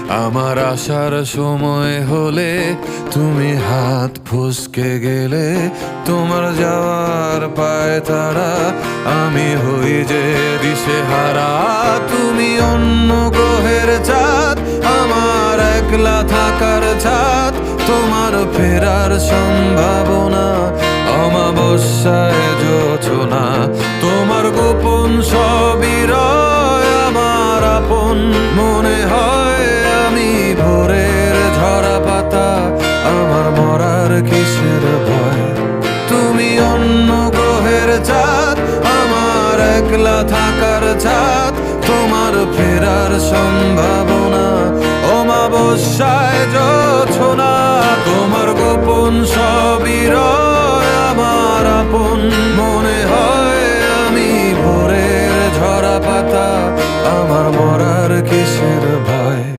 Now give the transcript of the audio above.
আমার আসার সময় হলে তুমি হাত ফসকে গেলে, তোমার যাওয়ার পায় তারা আমি হই যে দিশেহারা। তুমি অন্য গ্রহের চাঁদ, আমার একলা থাকার ছাদ, তোমার ফেরার সম্ভাবনা অমাবস্যায় জোছনা। তোমার গোপন সবই রয় আমার আপন মনে হয়, আমি ভোরের ঝরা পাতা, আমার মরার কিসের ভয়। তুমি অন্য গ্রহের চাঁদ, আমার একলা থাকার ছাদ, তোমার ফেরার সম্ভাবনা অমাবস্যায় জোছনা। তোমার গোপন সব